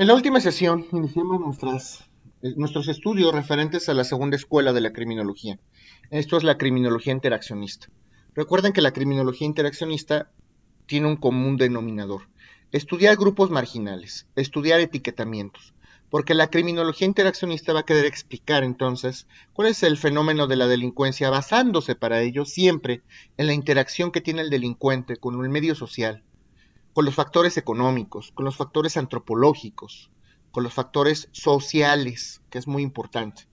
En la última sesión iniciamos nuestros estudios referentes a la segunda escuela de la criminología. Esto es la criminología interaccionista. Recuerden que la criminología interaccionista tiene un común denominador: estudiar grupos marginales, estudiar etiquetamientos, porque la criminología interaccionista va a querer explicar entonces cuál es el fenómeno de la delincuencia, basándose para ello siempre en la interacción que tiene el delincuente con el medio social, con los factores económicos, con los factores antropológicos, con los factores sociales, que es muy importante.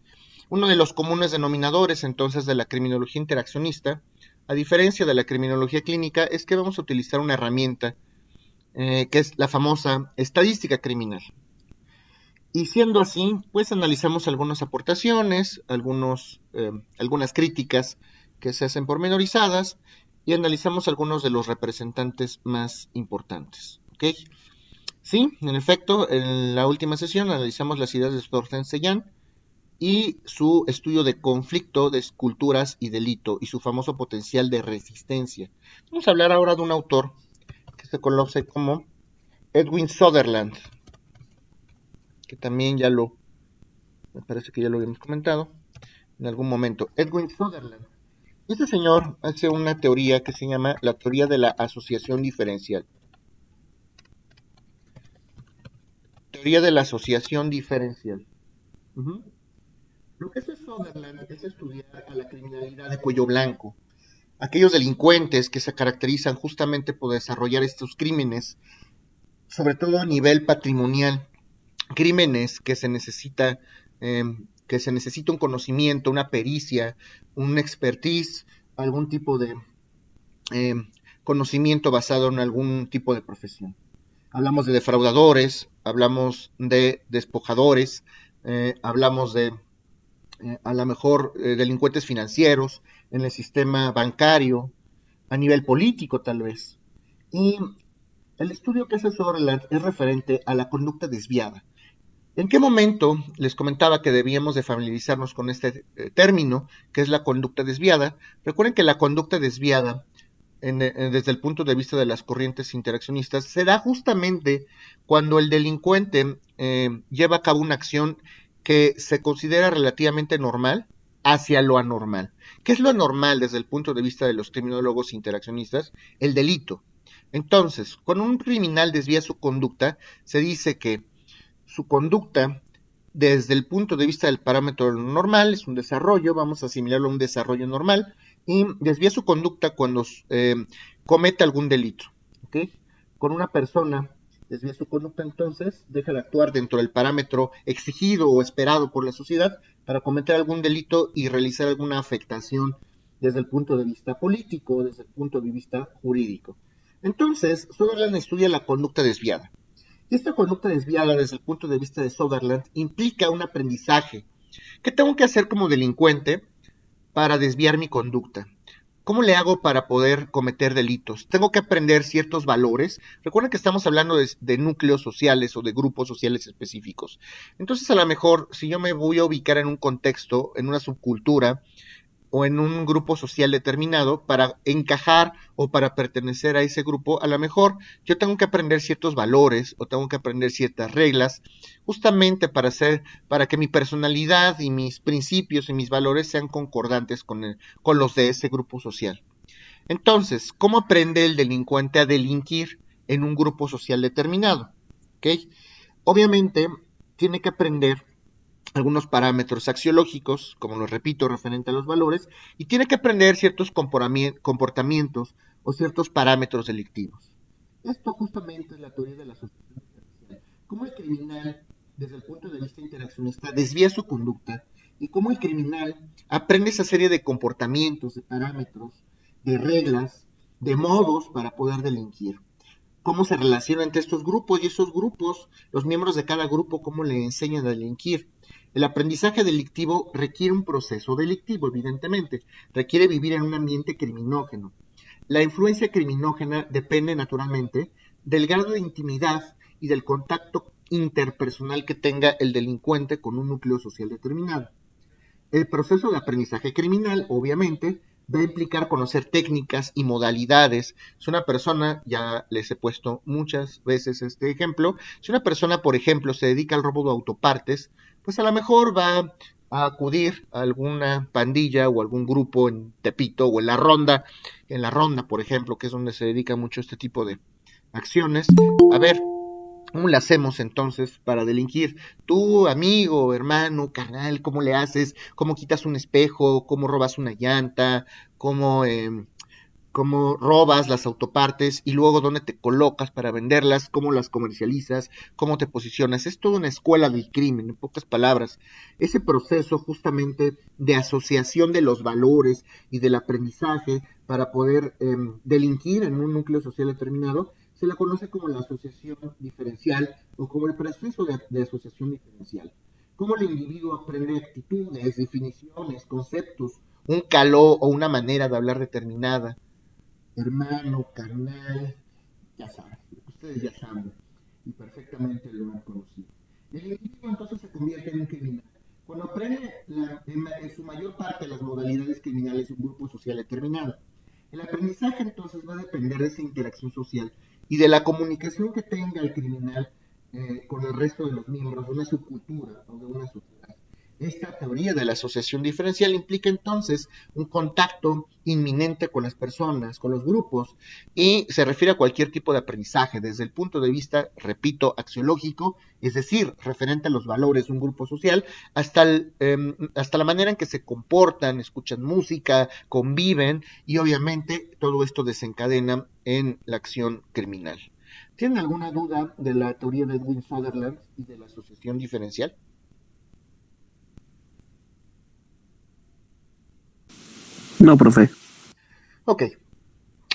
Uno de los comunes denominadores entonces de la criminología interaccionista, a diferencia de la criminología clínica, es que vamos a utilizar una herramienta que es la famosa estadística criminal. Y siendo así, pues analizamos algunas aportaciones, algunas críticas que se hacen pormenorizadas y analizamos algunos de los representantes más importantes. ¿Okay? Sí, en efecto, en la última sesión analizamos las ideas de Thorsten y su estudio de conflicto de culturas y delito y su famoso potencial de resistencia. Vamos a hablar ahora de un autor que se conoce como Edwin Sutherland, que también me parece que ya lo habíamos comentado en algún momento. Edwin Sutherland. Este señor hace una teoría que se llama la teoría de la asociación diferencial. Teoría de la asociación diferencial. Uh-huh. Lo que hace Sutherland es estudiar a la criminalidad de cuello blanco, aquellos delincuentes que se caracterizan justamente por desarrollar estos crímenes, sobre todo a nivel patrimonial, crímenes eh, que se necesita un conocimiento, una pericia, un expertise, algún tipo de eh, conocimiento basado en algún tipo de profesión. Hablamos de defraudadores, hablamos de despojadores, hablamos de a lo mejor delincuentes financieros en el sistema bancario, a nivel político tal vez. Y el estudio que hace Sutherland es referente a la conducta desviada. ¿En qué momento les comentaba que debíamos de familiarizarnos con este término, que es la conducta desviada? Recuerden que la conducta desviada, desde el punto de vista de las corrientes interaccionistas, se da justamente cuando el delincuente lleva a cabo una acción que se considera relativamente normal hacia lo anormal. ¿Qué es lo anormal desde el punto de vista de los criminólogos interaccionistas? El delito. Entonces, cuando un criminal desvía su conducta, se dice que su conducta desde el punto de vista del parámetro normal es un desarrollo, vamos a asimilarlo a un desarrollo normal, y desvía su conducta cuando comete algún delito. ¿Okay? Con una persona desvía su conducta, entonces deja de actuar dentro del parámetro exigido o esperado por la sociedad para cometer algún delito y realizar alguna afectación desde el punto de vista político, desde el punto de vista jurídico. Entonces, Sutherland estudia la conducta desviada. Esta conducta desviada desde el punto de vista de Sutherland implica un aprendizaje. ¿Qué tengo que hacer como delincuente para desviar mi conducta? ¿Cómo le hago para poder cometer delitos? Tengo que aprender ciertos valores. Recuerden que estamos hablando de núcleos sociales o de grupos sociales específicos. Entonces, a lo mejor, si yo me voy a ubicar en un contexto, en una subcultura, o en un grupo social determinado, para encajar o para pertenecer a ese grupo, a lo mejor yo tengo que aprender ciertos valores o tengo que aprender ciertas reglas, justamente para que mi personalidad y mis principios y mis valores sean concordantes con los de ese grupo social. Entonces, ¿cómo aprende el delincuente a delinquir en un grupo social determinado? ¿Okay? Obviamente, tiene que aprender algunos parámetros axiológicos, como lo repito, referente a los valores, y tiene que aprender ciertos comportamientos o ciertos parámetros delictivos. Esto justamente es la teoría de la asociación diferencial. Cómo el criminal, desde el punto de vista interaccionista, desvía su conducta y cómo el criminal aprende esa serie de comportamientos, de parámetros, de reglas, de modos para poder delinquir. Cómo se relaciona entre estos grupos y esos grupos, los miembros de cada grupo, cómo le enseñan a delinquir. El aprendizaje delictivo requiere un proceso delictivo, evidentemente, requiere vivir en un ambiente criminógeno. La influencia criminógena depende naturalmente del grado de intimidad y del contacto interpersonal que tenga el delincuente con un núcleo social determinado. El proceso de aprendizaje criminal, obviamente, va a implicar conocer técnicas y modalidades. Si una persona, ya les he puesto muchas veces este ejemplo, si una persona, por ejemplo, se dedica al robo de autopartes, pues a lo mejor va a acudir a alguna pandilla o algún grupo en Tepito o en la Ronda, por ejemplo, que es donde se dedica mucho este tipo de acciones. A ver, ¿cómo le hacemos entonces para delinquir? Tú, amigo, hermano, carnal, ¿cómo le haces? ¿Cómo quitas un espejo? ¿Cómo robas una llanta? ¿Cómo, cómo robas las autopartes? Y luego, ¿dónde te colocas para venderlas? ¿Cómo las comercializas? ¿Cómo te posicionas? Es toda una escuela del crimen, en pocas palabras. Ese proceso justamente de asociación de los valores y del aprendizaje para poder delinquir en un núcleo social determinado se la conoce como la asociación diferencial o como el proceso de asociación diferencial. Cómo el individuo aprende actitudes, definiciones, conceptos, un caló o una manera de hablar determinada. Hermano, carnal, ya saben, ustedes ya saben y perfectamente lo han conocido. El individuo entonces se convierte en un criminal. Cuando aprende en su mayor parte las modalidades criminales de un grupo social determinado. El aprendizaje entonces va a depender de esa interacción social y de la comunicación que tenga el criminal con el resto de los miembros de una subcultura o de una sociedad. Esta teoría de la asociación diferencial implica entonces un contacto inminente con las personas, con los grupos, y se refiere a cualquier tipo de aprendizaje desde el punto de vista, repito, axiológico, es decir, referente a los valores de un grupo social, hasta la manera en que se comportan, escuchan música, conviven, y obviamente todo esto desencadena en la acción criminal. ¿Tienen alguna duda de la teoría de Edwin Sutherland y de la asociación diferencial? No, profe. Ok,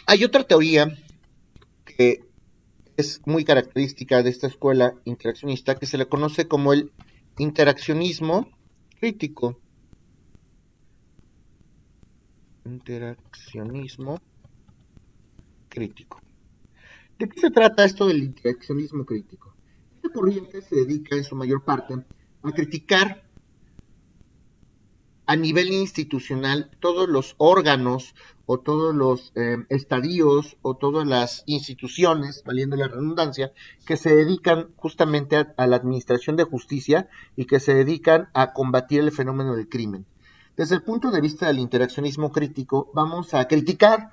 hay otra teoría que es muy característica de esta escuela interaccionista que se le conoce como el interaccionismo crítico. Interaccionismo crítico. ¿De qué se trata esto del interaccionismo crítico? Esta corriente se dedica en su mayor parte a criticar a nivel institucional todos los órganos o todos los estadios o todas las instituciones, valiendo la redundancia, que se dedican justamente a la administración de justicia y que se dedican a combatir el fenómeno del crimen. Desde el punto de vista del interaccionismo crítico, vamos a criticar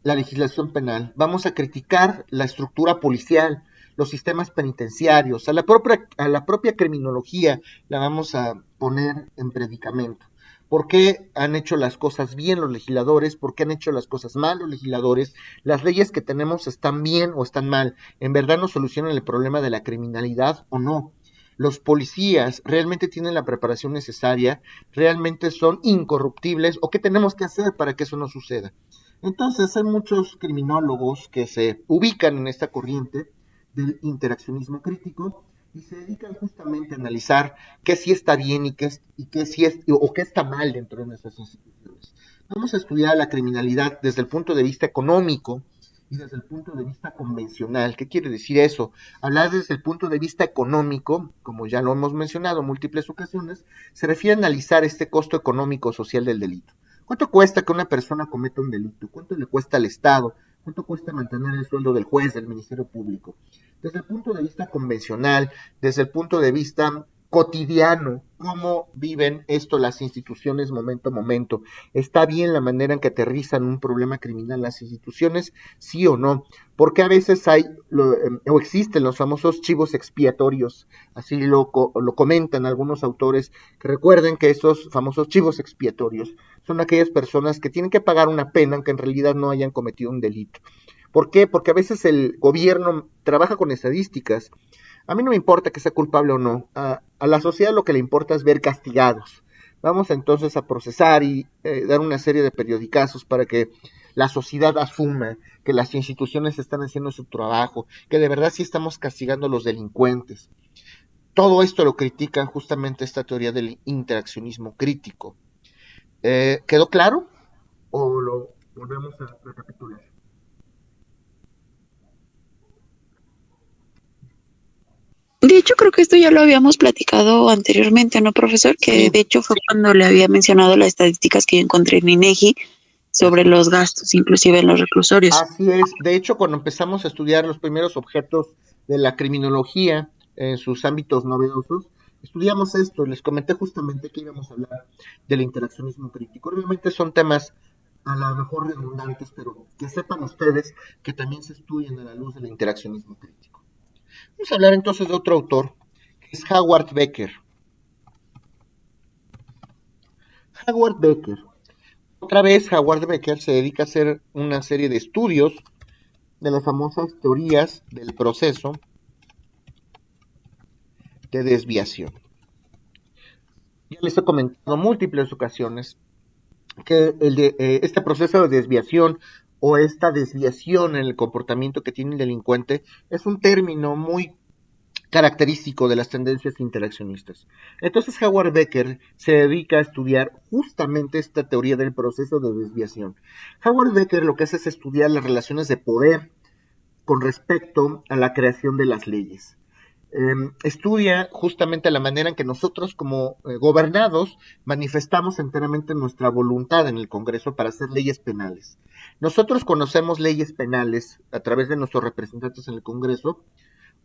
la legislación penal, vamos a criticar la estructura policial, los sistemas penitenciarios, a la propia criminología la vamos a poner en predicamento. ¿Por qué han hecho las cosas bien los legisladores? ¿Por qué han hecho las cosas mal los legisladores? ¿Las leyes que tenemos están bien o están mal? ¿En verdad nos solucionan el problema de la criminalidad o no? ¿Los policías realmente tienen la preparación necesaria? ¿Realmente son incorruptibles? ¿O qué tenemos que hacer para que eso no suceda? Entonces hay muchos criminólogos que se ubican en esta corriente del interaccionismo crítico y se dedican justamente a analizar qué sí está bien y qué sí es o qué está mal dentro de nuestras instituciones. Vamos a estudiar la criminalidad desde el punto de vista económico y desde el punto de vista convencional. ¿Qué quiere decir eso? Hablar desde el punto de vista económico, como ya lo hemos mencionado en múltiples ocasiones, se refiere a analizar este costo económico social del delito. ¿Cuánto cuesta que una persona cometa un delito? ¿Cuánto le cuesta al Estado? ¿Cuánto cuesta mantener el sueldo del juez, del Ministerio Público? Desde el punto de vista convencional, desde el punto de vista cotidiano, cómo viven esto las instituciones momento a momento. ¿Está bien la manera en que aterrizan un problema criminal las instituciones? Sí o no. Porque a veces hay o existen los famosos chivos expiatorios, así lo comentan algunos autores, que recuerden que esos famosos chivos expiatorios son aquellas personas que tienen que pagar una pena aunque en realidad no hayan cometido un delito. ¿Por qué? Porque a veces el gobierno trabaja con estadísticas. A mí no me importa que sea culpable o no. A la sociedad lo que le importa es ver castigados. Vamos entonces a procesar y dar una serie de periodicazos para que la sociedad asuma que las instituciones están haciendo su trabajo, que de verdad sí estamos castigando a los delincuentes. Todo esto lo critica justamente esta teoría del interaccionismo crítico. ¿Quedó claro? ¿O lo volvemos a recapitular? De hecho, creo que esto ya lo habíamos platicado anteriormente, ¿no, profesor? Que Sí, de hecho fue cuando le había mencionado las estadísticas que yo encontré en INEGI sobre los gastos, inclusive en los reclusorios. Así es. De hecho, cuando empezamos a estudiar los primeros objetos de la criminología en sus ámbitos novedosos, estudiamos esto. Les comenté justamente que íbamos a hablar del interaccionismo crítico. Realmente son temas a lo mejor redundantes, pero que sepan ustedes que también se estudian a la luz del interaccionismo crítico. Vamos a hablar entonces de otro autor, que es Howard Becker. Howard Becker. Otra vez, Howard Becker se dedica a hacer una serie de estudios de las famosas teorías del proceso de desviación. Ya les he comentado múltiples ocasiones que este proceso de desviación o esta desviación en el comportamiento que tiene el delincuente es un término muy característico de las tendencias interaccionistas. Entonces Howard Becker se dedica a estudiar justamente esta teoría del proceso de desviación. Howard Becker lo que hace es estudiar las relaciones de poder con respecto a la creación de las leyes. Estudia justamente la manera en que nosotros como gobernados manifestamos enteramente nuestra voluntad en el Congreso para hacer leyes penales. Nosotros conocemos leyes penales a través de nuestros representantes en el Congreso.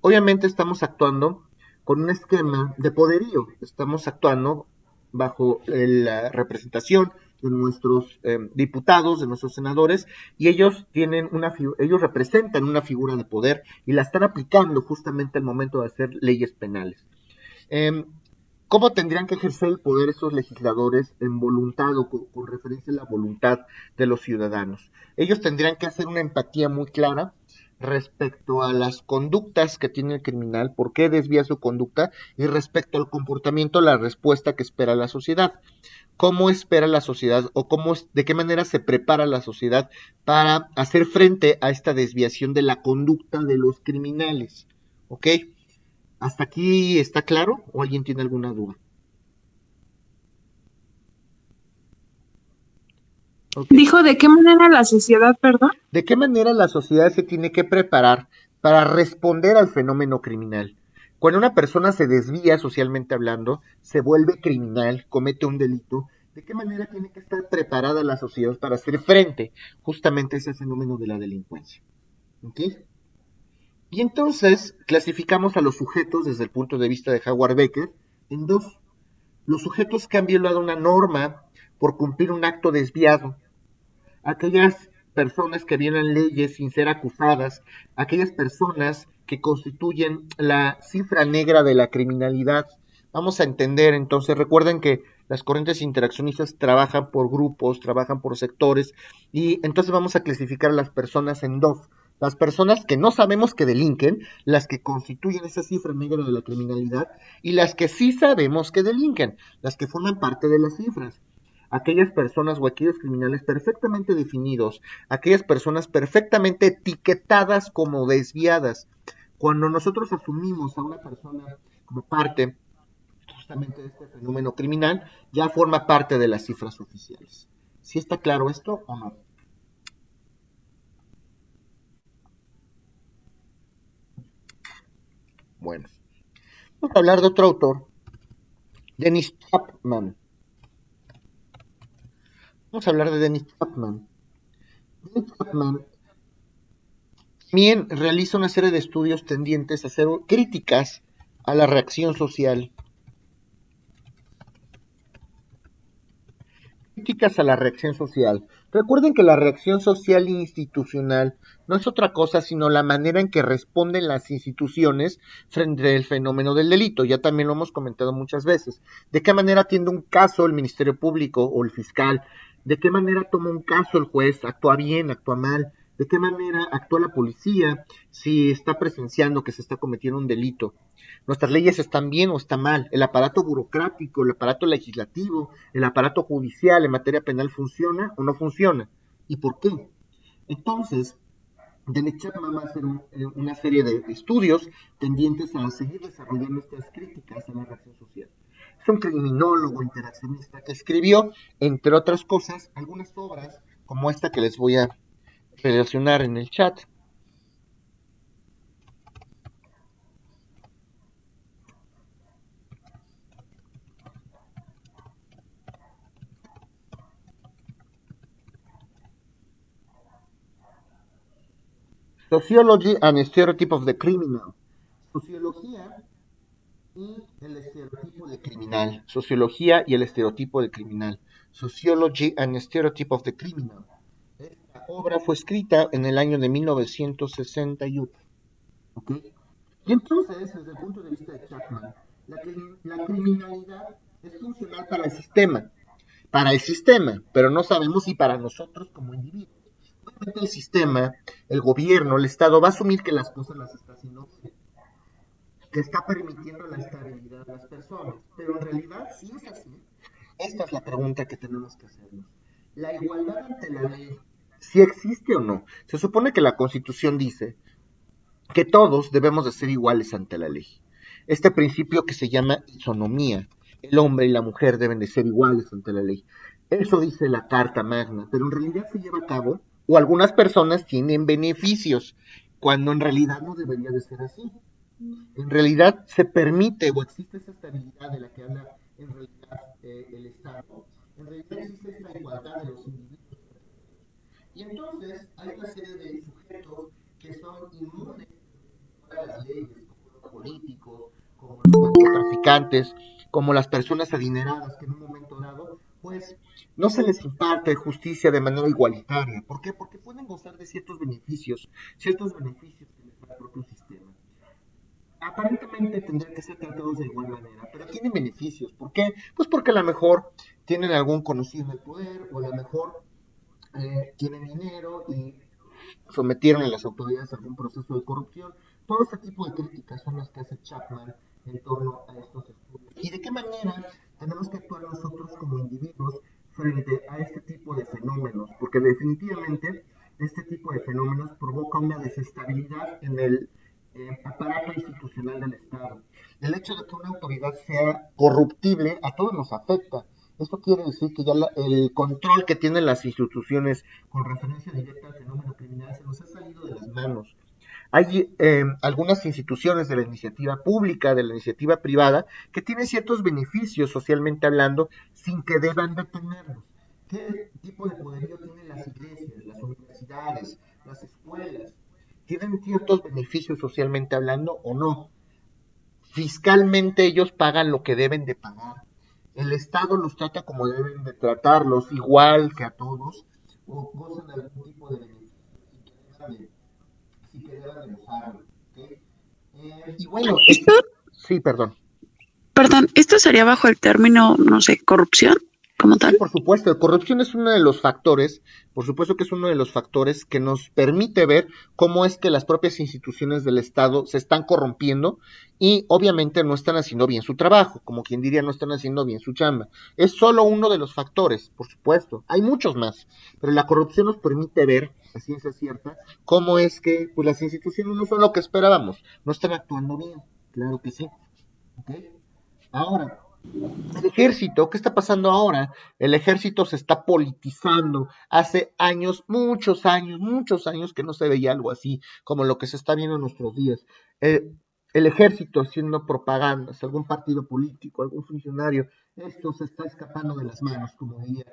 Obviamente estamos actuando con un esquema de poderío, estamos actuando bajo la representación de nuestros diputados, de nuestros senadores, y ellos representan una figura de poder y la están aplicando justamente al momento de hacer leyes penales. Eh, ¿Cómo tendrían que ejercer el poder esos legisladores en voluntad o con referencia a la voluntad de los ciudadanos? Ellos tendrían que hacer una empatía muy clara respecto a las conductas que tiene el criminal, por qué desvía su conducta y respecto al comportamiento, la respuesta que espera la sociedad. ¿Cómo espera la sociedad o de qué manera se prepara la sociedad para hacer frente a esta desviación de la conducta de los criminales? ¿Ok? ¿Hasta aquí está claro o alguien tiene alguna duda? Okay. Dijo de qué manera la sociedad, perdón. ¿De qué manera la sociedad se tiene que preparar para responder al fenómeno criminal? Cuando una persona se desvía socialmente hablando, se vuelve criminal, comete un delito, ¿de qué manera tiene que estar preparada la sociedad para hacer frente justamente a ese fenómeno de la delincuencia? ¿Okay? Y entonces clasificamos a los sujetos desde el punto de vista de Howard Becker en dos. Los sujetos que han violado una norma por cumplir un acto desviado, aquellas personas que violan leyes sin ser acusadas, aquellas personas que constituyen la cifra negra de la criminalidad. Vamos a entender entonces, recuerden que las corrientes interaccionistas trabajan por grupos, trabajan por sectores, y entonces vamos a clasificar a las personas en dos. Las personas que no sabemos que delinquen, las que constituyen esa cifra negra de la criminalidad, y las que sí sabemos que delinquen, las que forman parte de las cifras. Aquellas personas o aquellos criminales perfectamente definidos, aquellas personas perfectamente etiquetadas como desviadas. Cuando nosotros asumimos a una persona como parte justamente de este fenómeno criminal, ya forma parte de las cifras oficiales. ¿Sí está claro esto o no? Bueno, vamos a hablar de otro autor, Dennis Chapman. Vamos a hablar de Dennis Chapman. Dennis Chapman también realiza una serie de estudios tendientes a hacer críticas a la reacción social. Críticas a la reacción social. Recuerden que la reacción social e institucional no es otra cosa sino la manera en que responden las instituciones frente al fenómeno del delito. Ya también lo hemos comentado muchas veces. ¿De qué manera atiende un caso el Ministerio Público o el fiscal? ¿De qué manera toma un caso el juez? ¿Actúa bien? ¿Actúa mal? ¿De qué manera actúa la policía si está presenciando que se está cometiendo un delito? ¿Nuestras leyes están bien o están mal? ¿El aparato burocrático, el aparato legislativo, el aparato judicial en materia penal funciona o no funciona? ¿Y por qué? Entonces, Dennis Chapman va a hacer una serie de estudios tendientes a seguir desarrollando estas críticas a la reacción social. Es un criminólogo interaccionista que escribió, entre otras cosas, algunas obras como esta que les voy a relacionar en el chat. Sociology and Stereotype of the Criminal. Sociología y el estereotipo de criminal. Sociología y el estereotipo de criminal. Sociology and Stereotype of the Criminal. Esta obra fue escrita en el año de 1961. ¿Ok? Y entonces, desde el punto de vista de Chapman, la criminalidad es funcional para el sistema, pero no sabemos si para nosotros como individuos. Obviamente el sistema, el gobierno, el Estado va a asumir que las cosas las está haciendo bien, que está permitiendo la estabilidad de las personas, pero en realidad, si es así, esta es la pregunta que tenemos que hacernos. ¿La igualdad ante la ley, si existe o no? Se supone que la Constitución dice que todos debemos de ser iguales ante la ley. Este principio que se llama isonomía, el hombre y la mujer deben de ser iguales ante la ley. Eso dice la Carta Magna, pero en realidad se lleva a cabo, o algunas personas tienen beneficios, cuando en realidad no debería de ser así. En realidad se permite o existe esa estabilidad de la que habla en realidad el Estado. En realidad existe esta igualdad de los individuos. Y entonces hay una serie de sujetos que son inmunes a las leyes, como los políticos, como los narcotraficantes, como las personas adineradas que en un momento dado, pues no se les imparte justicia de manera igualitaria. ¿Por qué? Porque pueden gozar de ciertos beneficios que les da el propio sistema. Aparentemente tendrían que ser tratados de igual manera, pero tienen beneficios. ¿Por qué? Pues porque a lo mejor tienen algún conocido en el poder, o a lo mejor tienen dinero y sometieron a las autoridades a algún proceso de corrupción. Todo este tipo de críticas son las que hace Chapman en torno a estos estudios. ¿Y de qué manera tenemos que actuar nosotros como individuos frente a este tipo de fenómenos? Porque definitivamente este tipo de fenómenos provoca una desestabilidad en el aparato institucional del Estado. El hecho de que una autoridad sea corruptible a todos nos afecta. Esto quiere decir que ya el control que tienen las instituciones con referencia directa al fenómeno criminal se nos ha salido de las manos. Hay algunas instituciones de la iniciativa pública, de la iniciativa privada, que tienen ciertos beneficios socialmente hablando sin que deban de tenerlos. ¿Qué tipo de poderío tienen las iglesias, las universidades, las escuelas? ¿Tienen ciertos beneficios socialmente hablando o no? Fiscalmente ellos pagan lo que deben de pagar. El Estado los trata como deben de tratarlos, igual que a todos, o gozan de algún tipo de beneficio sin que deban de gozarlo. ¿Okay? Y bueno, Esto, sí, perdón. perdón, esto sería bajo el término, no sé, corrupción como Sí, tal. por supuesto, la corrupción es uno de los factores, por supuesto que es uno de los factores que nos permite ver cómo es que las propias instituciones del Estado se están corrompiendo y obviamente no están haciendo bien su trabajo, como quien diría no están haciendo bien su chamba. Es solo uno de los factores, por supuesto, hay muchos más, pero la corrupción nos permite ver, a ciencia cierta, cómo es que pues, las instituciones no son lo que esperábamos, no están actuando bien, claro que sí. ¿Okay? Ahora, el ejército, ¿qué está pasando ahora? El ejército se está politizando. Hace años, muchos años que no se veía algo así como lo que se está viendo en nuestros días. El ejército haciendo propagandas, algún partido político, algún funcionario, esto se está escapando de las manos, como diría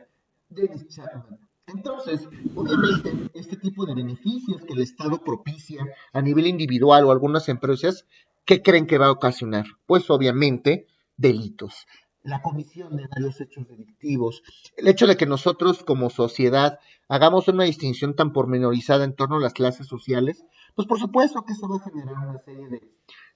Dennis Chapman. Entonces, obviamente, este tipo de beneficios que el Estado propicia a nivel individual o algunas empresas, ¿qué creen que va a ocasionar? Pues obviamente delitos, la comisión de varios hechos delictivos, el hecho de que nosotros como sociedad hagamos una distinción tan pormenorizada en torno a las clases sociales, pues por supuesto que eso va a generar una serie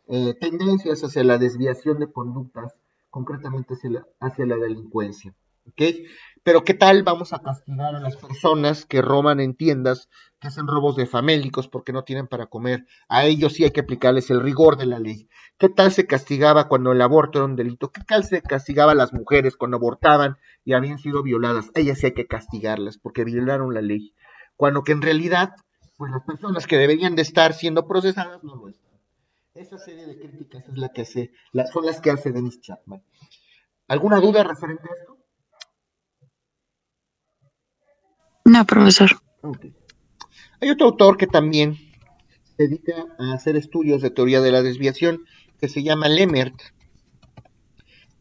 de tendencias hacia la desviación de conductas, concretamente hacia la delincuencia. ¿Okay? Pero ¿qué tal vamos a castigar a las personas que roban en tiendas, que hacen robos de famélicos porque no tienen para comer? A ellos sí hay que aplicarles el rigor de la ley. ¿Qué tal se castigaba cuando el aborto era un delito? ¿Qué tal se castigaba a las mujeres cuando abortaban y habían sido violadas? Ellas sí hay que castigarlas porque violaron la ley. Cuando que en realidad, pues las personas que deberían de estar siendo procesadas no lo están. Esa serie de críticas es la que son las que hace Dennis Chapman. ¿Alguna duda referente a esto? No, profesor. Okay. Hay otro autor que también se dedica a hacer estudios de teoría de la desviación que se llama Lemert.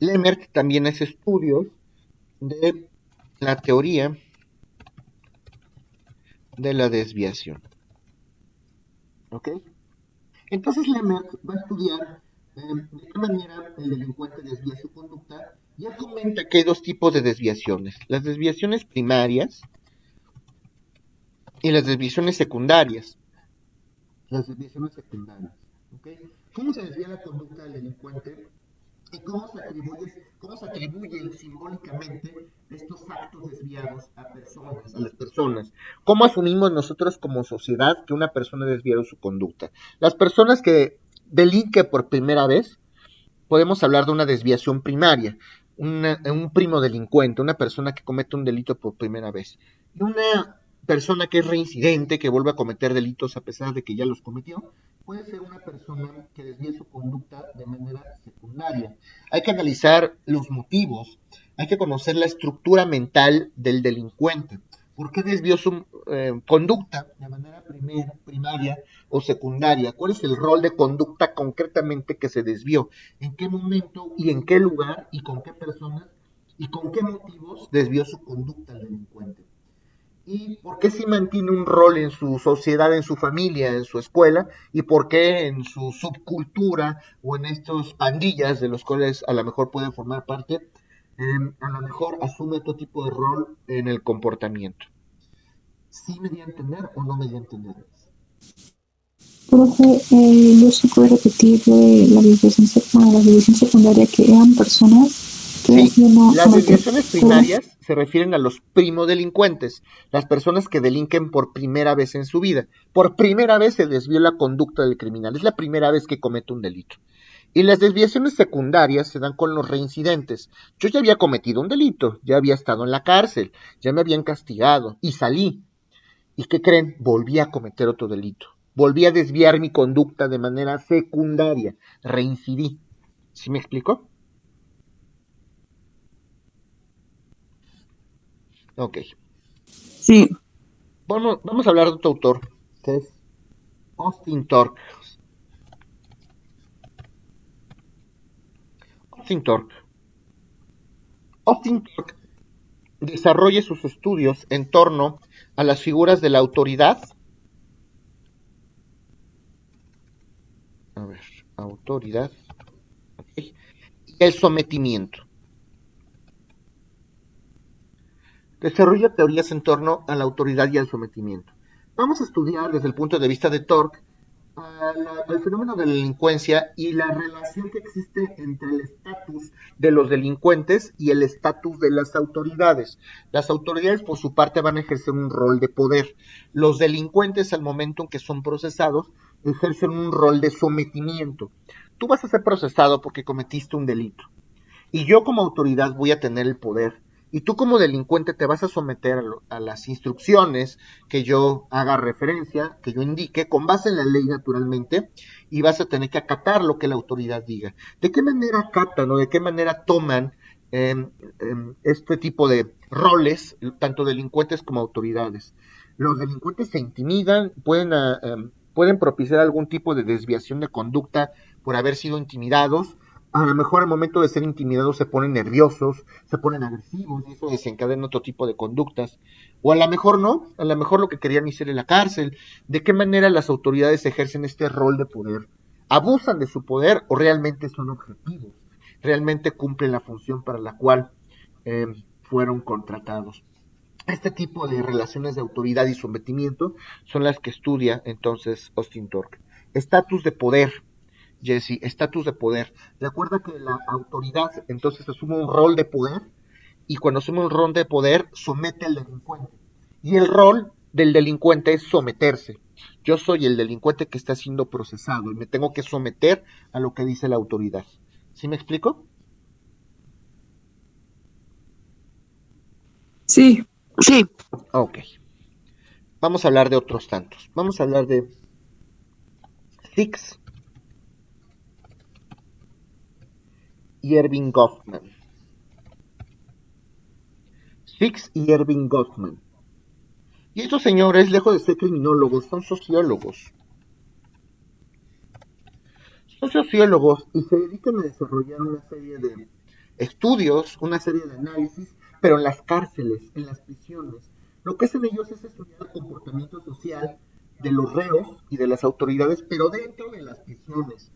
Lemert también hace estudios de la teoría de la desviación. ¿Ok? Entonces Lemert va a estudiar de qué manera el delincuente desvía su conducta y él comenta que hay dos tipos de desviaciones, las desviaciones primarias y las desviaciones secundarias. Las desviaciones secundarias. ¿Ok? ¿Cómo se desvía la conducta del delincuente? ¿Y cómo se atribuyen simbólicamente estos actos desviados a personas, a las personas? ¿Cómo asumimos nosotros como sociedad que una persona ha desviado su conducta? Las personas que delinquen por primera vez, podemos hablar de una desviación primaria, un primo delincuente, una persona que comete un delito por primera vez. Y una persona que es reincidente, que vuelve a cometer delitos a pesar de que ya los cometió, puede ser una persona que desvía su conducta de manera secundaria. Hay que analizar los motivos, hay que conocer la estructura mental del delincuente. ¿Por qué desvió su conducta de manera primaria o secundaria? ¿Cuál es el rol de conducta concretamente que se desvió? ¿En qué momento y en qué lugar y con qué personas y con qué motivos desvió su conducta el delincuente? ¿Y por qué si mantiene un rol en su sociedad, en su familia, en su escuela? ¿Y por qué en su subcultura o en estas pandillas de los cuales a lo mejor puede formar parte? A lo mejor asume otro tipo de rol en el comportamiento. ¿Sí me di a entender o no me di a entender? Profe, yo sí puedo repetir la división secundaria que eran personas que Sí, yo no las cometen. desviaciones Perdón. primarias se refieren a los primodelincuentes, las personas que delinquen por primera vez en su vida. Por primera vez se desvió la conducta del criminal, es la primera vez que comete un delito. Y las desviaciones secundarias se dan con los reincidentes. Yo ya había cometido un delito, ya había estado en la cárcel, ya me habían castigado y salí. ¿Y qué creen? Volví a cometer otro delito. Volví a desviar mi conducta de manera secundaria. Reincidí. ¿Sí me explico? Ok. Sí, Vamos a hablar de otro autor, que es Austin Torque. Austin Torque. Austin Torque desarrolla sus estudios en torno a las figuras de la autoridad. A ver, autoridad. Okay, y el sometimiento. Desarrolla teorías en torno a la autoridad y al sometimiento. Vamos a estudiar desde el punto de vista de Torque al fenómeno de la delincuencia y la relación que existe entre el estatus de los delincuentes y el estatus de las autoridades. Las autoridades, por su parte, van a ejercer un rol de poder. Los delincuentes, al momento en que son procesados, ejercen un rol de sometimiento. Tú vas a ser procesado porque cometiste un delito. Y yo como autoridad voy a tener el poder. Y tú como delincuente te vas a someter a las instrucciones que yo haga referencia, que yo indique, con base en la ley naturalmente, y vas a tener que acatar lo que la autoridad diga. ¿De qué manera acatan o de qué manera toman este tipo de roles, tanto delincuentes como autoridades? Los delincuentes se intimidan, pueden propiciar algún tipo de desviación de conducta por haber sido intimidados. A lo mejor al momento de ser intimidados se ponen nerviosos, se ponen agresivos y eso desencadena otro tipo de conductas. O a lo mejor no, a lo mejor lo que querían hacer en la cárcel. ¿De qué manera las autoridades ejercen este rol de poder? ¿Abusan de su poder o realmente son objetivos? ¿Realmente cumplen la función para la cual eh, fueron contratados? Este tipo de relaciones de autoridad y sometimiento son las que estudia entonces Austin Torque. Estatus de poder, Jesse, estatus de poder. Recuerda que la autoridad entonces asume un rol de poder y cuando asume un rol de poder somete al delincuente. Y el rol del delincuente es someterse. Yo soy el delincuente que está siendo procesado y me tengo que someter a lo que dice la autoridad. ¿Sí me explico? Sí, sí. Ok. Vamos a hablar de otros tantos. Vamos a hablar de Six y Erving Goffman. Six y Erving Goffman. Y estos señores, lejos de ser criminólogos, son sociólogos. Son sociólogos y se dedican a desarrollar una serie de estudios, una serie de análisis, pero en las cárceles, en las prisiones. Lo que hacen ellos es estudiar el comportamiento social de los reos y de las autoridades, pero dentro de las prisiones.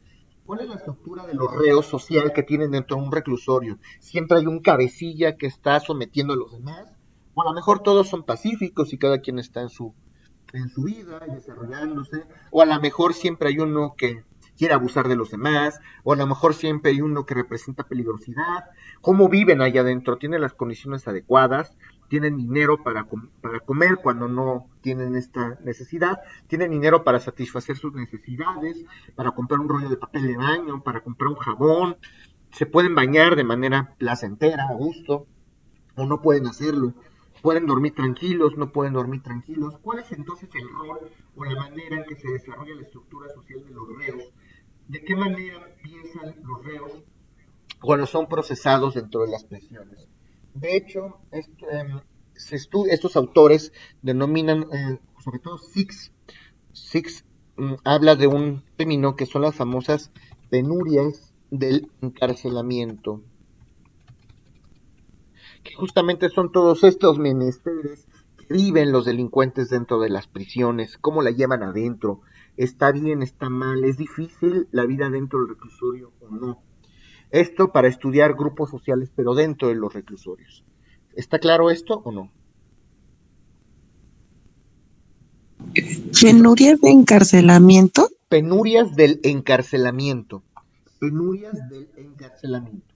¿Cuál es la estructura de los reos social que tienen dentro de un reclusorio? Siempre hay un cabecilla que está sometiendo a los demás, o a lo mejor todos son pacíficos y cada quien está en su vida y desarrollándose, o a lo mejor siempre hay uno que quiere abusar de los demás, o a lo mejor siempre hay uno que representa peligrosidad. ¿Cómo viven allá adentro? ¿Tienen las condiciones adecuadas? ¿Tienen dinero para comer cuando no tienen esta necesidad? ¿Tienen dinero para satisfacer sus necesidades? ¿Para comprar un rollo de papel de baño? ¿Para comprar un jabón? ¿Se pueden bañar de manera placentera, a gusto? ¿O no pueden hacerlo? ¿Pueden dormir tranquilos? ¿No pueden dormir tranquilos? ¿Cuál es entonces el rol o la manera en que se desarrolla la estructura social de los reos? ¿De qué manera piensan los reos cuando son procesados dentro de las prisiones? De hecho, estos autores denominan, sobre todo Six habla de un término que son las famosas penurias del encarcelamiento, que justamente son todos estos menesteres que viven los delincuentes dentro de las prisiones, cómo la llevan adentro, está bien, está mal, es difícil la vida dentro del reclusorio o no. Esto para estudiar grupos sociales, pero dentro de los reclusorios. ¿Está claro esto o no? Penurias de encarcelamiento. Penurias del encarcelamiento. Penurias del encarcelamiento.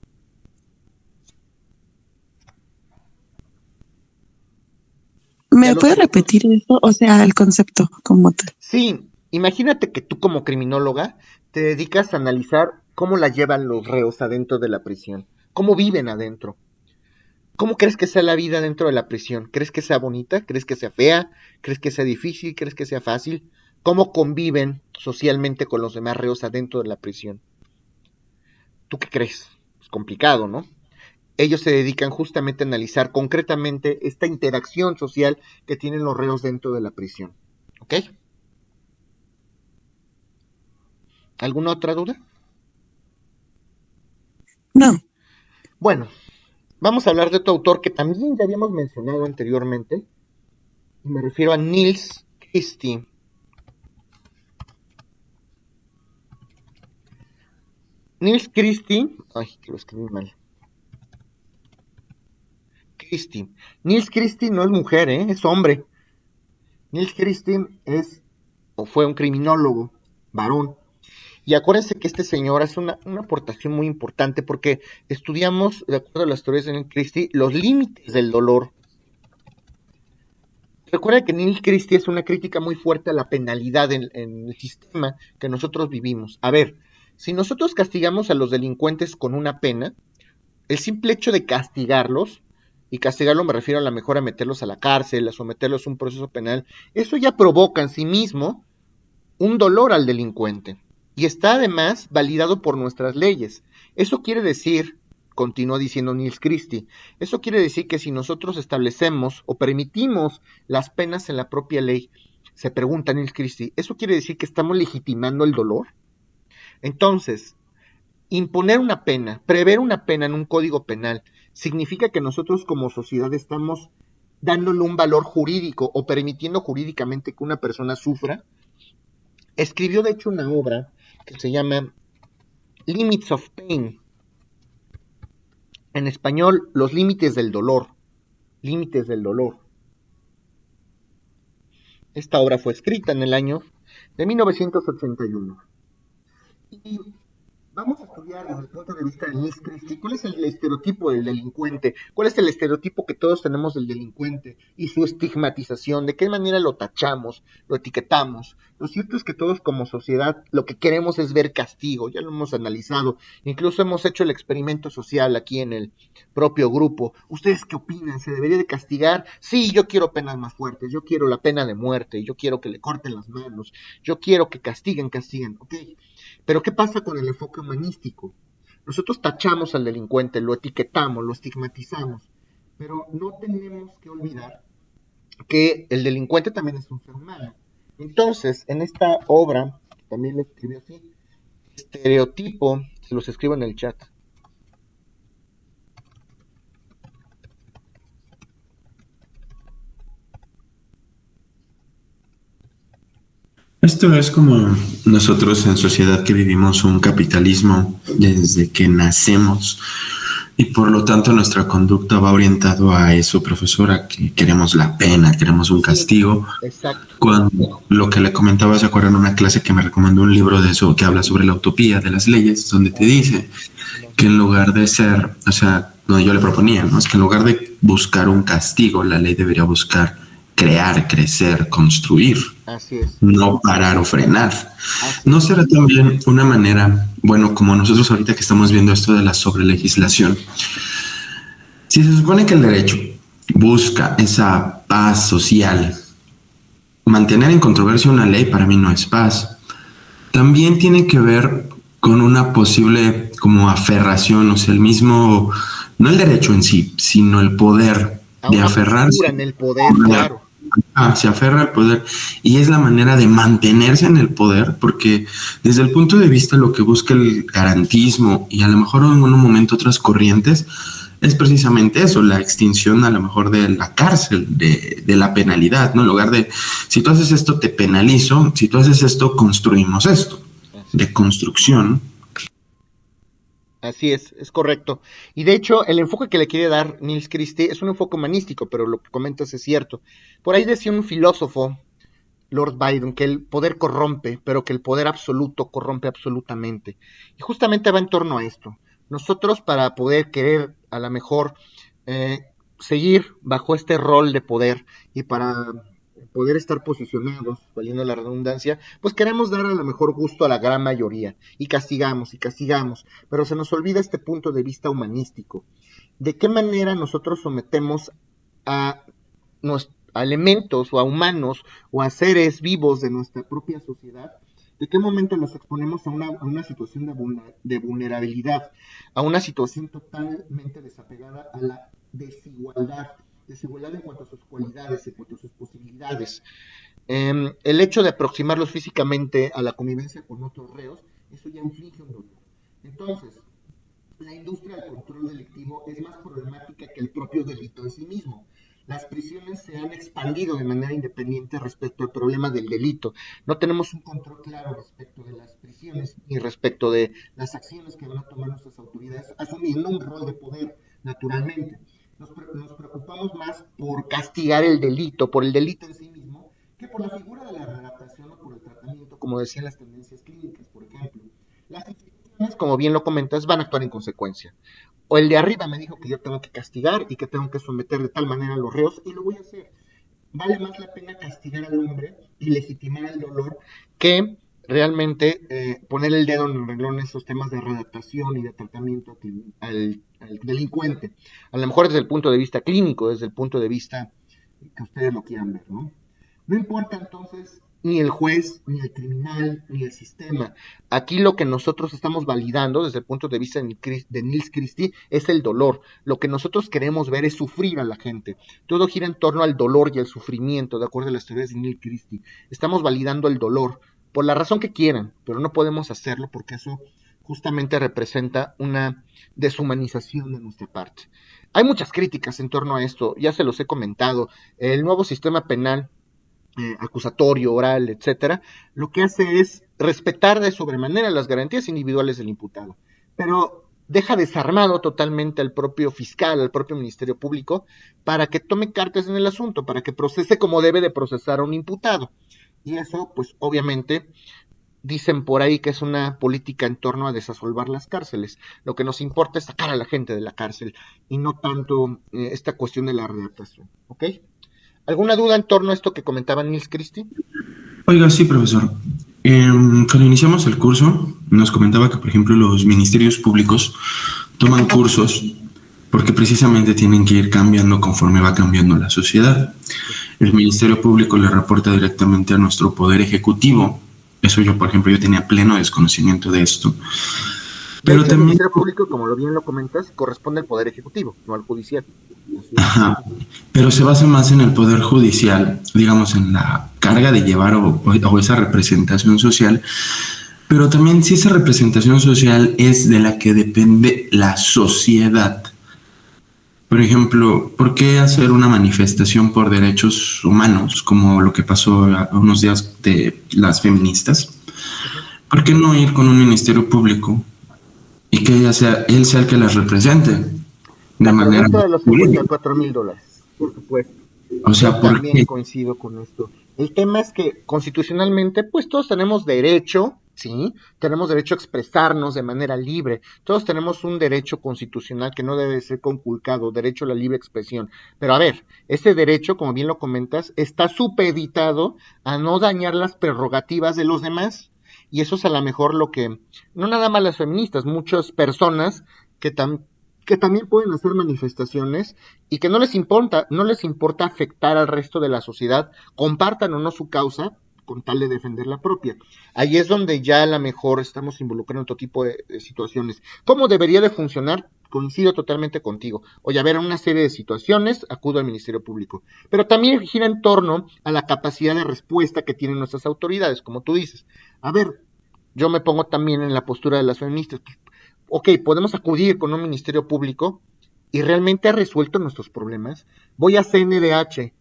¿Ya ¿Me lo puede tiene? repetir eso? O sea, el concepto como tal. Sí, imagínate que tú como criminóloga te dedicas a analizar cómo la llevan los reos adentro de la prisión, cómo viven adentro. ¿Cómo crees que sea la vida dentro de la prisión? ¿Crees que sea bonita? ¿Crees que sea fea? ¿Crees que sea difícil? ¿Crees que sea fácil? ¿Cómo conviven socialmente con los demás reos adentro de la prisión? ¿Tú qué crees? Es complicado, ¿no? Ellos se dedican justamente a analizar concretamente esta interacción social que tienen los reos dentro de la prisión. ¿Ok? ¿Alguna otra duda? No. Bueno, vamos a hablar de otro autor que también ya habíamos mencionado anteriormente, y me refiero a Niels Christie. Niels Christie, ay, que lo escribí mal. Christie. Niels Christie no es mujer, es hombre. Niels Christie es o fue un criminólogo, varón. Y acuérdense que este señor hace una aportación muy importante porque estudiamos, de acuerdo a las teorías de Niels Christie, los límites del dolor. Recuerda que Niels Christie es una crítica muy fuerte a la penalidad en el sistema que nosotros vivimos. A ver, si nosotros castigamos a los delincuentes con una pena, el simple hecho de castigarlos, y castigarlo me refiero a la mejor a meterlos a la cárcel, a someterlos a un proceso penal, eso ya provoca en sí mismo un dolor al delincuente. Y está además validado por nuestras leyes. Eso quiere decir, continúa diciendo Niels Christie, eso quiere decir que si nosotros establecemos o permitimos las penas en la propia ley, se pregunta Niels Christie, ¿eso quiere decir que estamos legitimando el dolor? Entonces, imponer una pena, prever una pena en un código penal, significa que nosotros como sociedad estamos dándole un valor jurídico o permitiendo jurídicamente que una persona sufra. Escribió de hecho una obra que se llama Limits of Pain, en español, Los límites del dolor. Límites del dolor. Esta obra fue escrita en el año de 1981. Y vamos a estudiar desde el punto de vista de Miss Christie cuál es el estereotipo del delincuente, cuál es el estereotipo que todos tenemos del delincuente y su estigmatización, de qué manera lo tachamos, lo etiquetamos. Lo cierto es que todos como sociedad lo que queremos es ver castigo, ya lo hemos analizado, incluso hemos hecho el experimento social aquí en el propio grupo. ¿Ustedes qué opinan? ¿Se debería de castigar? Sí, yo quiero penas más fuertes, yo quiero la pena de muerte, yo quiero que le corten las manos, yo quiero que castiguen, ok. Pero ¿qué pasa con el enfoque humanístico? Nosotros tachamos al delincuente, lo etiquetamos, lo estigmatizamos, pero no tenemos que olvidar que el delincuente también es un ser humano. Entonces, en esta obra, también le escribió así, estereotipo, se los escribo en el chat. Esto es como nosotros en sociedad que vivimos un capitalismo desde que nacemos y por lo tanto nuestra conducta va orientado a eso, profesora, que queremos la pena, queremos un castigo. Exacto. Cuando lo que le comentaba, se acuerdan en una clase que me recomendó un libro de eso que habla sobre la utopía de las leyes, donde te dice que en lugar de ser, o sea, donde yo le proponía, ¿no? Es que en lugar de buscar un castigo, la ley debería buscar crear, crecer, construir, Así es. no parar o frenar. Así ¿No es. será también una manera, bueno, como nosotros ahorita que estamos viendo esto de la sobrelegislación, si se supone que el derecho busca esa paz social, mantener en controversia una ley para mí no es paz, también tiene que ver con una posible como aferración, o sea, el mismo, no el derecho en sí, sino el poder A de una aferrarse. postura en el poder, claro. Se aferra al poder y es la manera de mantenerse en el poder, porque desde el punto de vista lo que busca el garantismo y a lo mejor en un momento otras corrientes es precisamente eso, la extinción a lo mejor de la cárcel, de la penalidad, ¿no? En lugar de, si tú haces esto te penalizo, si tú haces esto construimos esto, de construcción. Así es correcto. Y de hecho, el enfoque que le quiere dar Nils Christie es un enfoque humanístico, pero lo que comentas es cierto. Por ahí decía un filósofo, Lord Byron, que el poder corrompe, pero que el poder absoluto corrompe absolutamente. Y justamente va en torno a esto. Nosotros, para poder querer a lo mejor seguir bajo este rol de poder y para poder estar posicionados, valiendo la redundancia, pues queremos dar a lo mejor gusto a la gran mayoría y castigamos, pero se nos olvida este punto de vista humanístico. ¿De qué manera nosotros sometemos a elementos o a humanos o a seres vivos de nuestra propia sociedad? ¿De qué momento los exponemos a una situación de vulnerabilidad, a una situación totalmente desapegada a la desigualdad en cuanto a sus cualidades, en cuanto a sus posibilidades? El hecho de aproximarlos físicamente a la convivencia con otros reos, eso ya inflige un dolor. Entonces, la industria del control delictivo es más problemática que el propio delito en sí mismo. Las prisiones se han expandido de manera independiente respecto al problema del delito. No tenemos un control claro respecto de las prisiones ni respecto de las acciones que van a tomar nuestras autoridades, asumiendo un rol de poder, naturalmente. Nos preocupamos más por castigar el delito, por el delito en sí mismo, que por la figura de la readaptación o por el tratamiento, como decían las tendencias clínicas, por ejemplo. Las instituciones, como bien lo comentas, van a actuar en consecuencia. O el de arriba me dijo que yo tengo que castigar y que tengo que someter de tal manera a los reos y lo voy a hacer. Vale más la pena castigar al hombre y legitimar el dolor que realmente poner el dedo en el renglón en esos temas de readaptación y de tratamiento al delincuente. A lo mejor desde el punto de vista clínico, desde el punto de vista que ustedes lo quieran ver, ¿no? No importa entonces ni el juez, ni el criminal, ni el sistema. Aquí lo que nosotros estamos validando desde el punto de vista de Nils Christie es el dolor. Lo que nosotros queremos ver es sufrir a la gente. Todo gira en torno al dolor y al sufrimiento, de acuerdo a las teorías de Nils Christie. Estamos validando el dolor por la razón que quieran, pero no podemos hacerlo porque eso justamente representa una deshumanización de nuestra parte. Hay muchas críticas en torno a esto, ya se los he comentado. El nuevo sistema penal acusatorio, oral, etcétera, lo que hace es respetar de sobremanera las garantías individuales del imputado, pero deja desarmado totalmente al propio fiscal, al propio Ministerio Público, para que tome cartas en el asunto, para que procese como debe de procesar a un imputado. Y eso, pues obviamente, dicen por ahí que es una política en torno a desasolvar las cárceles. Lo que nos importa es sacar a la gente de la cárcel y no tanto esta cuestión de la readaptación, ¿ok? ¿Alguna duda en torno a esto que comentaba Nils Christie? Oiga, sí, profesor. Cuando iniciamos el curso, nos comentaba que, por ejemplo, los ministerios públicos toman cursos porque precisamente tienen que ir cambiando conforme va cambiando la sociedad. El Ministerio Público le reporta directamente a nuestro Poder Ejecutivo. Eso yo, por ejemplo, yo tenía pleno desconocimiento de esto. Pero el también... Ministerio Público, como bien lo comentas, corresponde al Poder Ejecutivo, no al Judicial. Ajá, pero se basa más en el Poder Judicial, digamos, en la carga de llevar o esa representación social, pero también si esa representación social es de la que depende la sociedad, Por ejemplo, ¿por qué hacer una manifestación por derechos humanos, como lo que pasó unos días de las feministas? ¿Por qué no ir con un ministerio público y que él sea el que las represente de La manera pregunta de los jurídica? $54,000, por supuesto. O Yo sea, ¿por también qué? coincido con esto. El tema es que constitucionalmente, pues todos tenemos derecho, ¿sí? Tenemos derecho a expresarnos de manera libre. Todos tenemos un derecho constitucional que no debe ser conculcado, derecho a la libre expresión. Pero a ver, ese derecho, como bien lo comentas, está supeditado a no dañar las prerrogativas de los demás. Y eso es a lo mejor lo que, no nada más las feministas, muchas personas que, que también pueden hacer manifestaciones y que no les importa afectar al resto de la sociedad, compartan o no su causa, con tal de defender la propia. Ahí es donde ya a lo mejor estamos involucrando otro tipo de situaciones. ¿Cómo debería de funcionar? Coincido totalmente contigo. Oye, a ver, una serie de situaciones, acudo al Ministerio Público. Pero también gira en torno a la capacidad de respuesta que tienen nuestras autoridades, como tú dices. A ver, yo me pongo también en la postura de las feministas. Ok, podemos acudir con un ministerio público y realmente ha resuelto nuestros problemas. Voy a CNDH.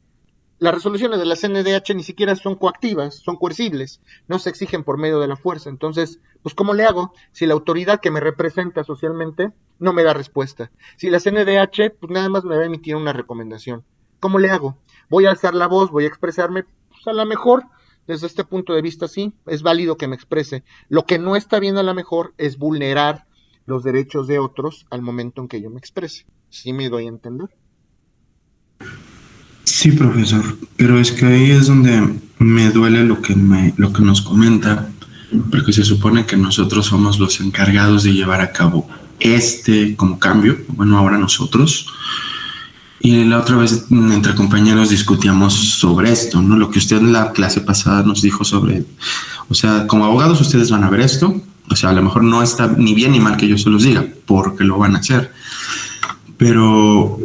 Las resoluciones de la CNDH ni siquiera son coactivas, son coercibles, no se exigen por medio de la fuerza. Entonces, pues ¿cómo le hago? Si la autoridad que me representa socialmente no me da respuesta. Si la CNDH, pues nada más me va a emitir una recomendación. ¿Cómo le hago? Voy a alzar la voz, voy a expresarme, pues a lo mejor, desde este punto de vista sí, es válido que me exprese. Lo que no está bien a lo mejor es vulnerar los derechos de otros al momento en que yo me exprese. ¿Sí me doy a entender? Sí, profesor, pero es que ahí es donde me duele lo que nos comenta, porque se supone que nosotros somos los encargados de llevar a cabo como cambio, bueno, ahora nosotros. Y la otra vez entre compañeros discutíamos sobre esto, ¿no? Lo que usted en la clase pasada nos dijo sobre, o sea, como abogados ustedes van a ver esto, o sea, a lo mejor no está ni bien ni mal que yo se los diga, porque lo van a hacer, pero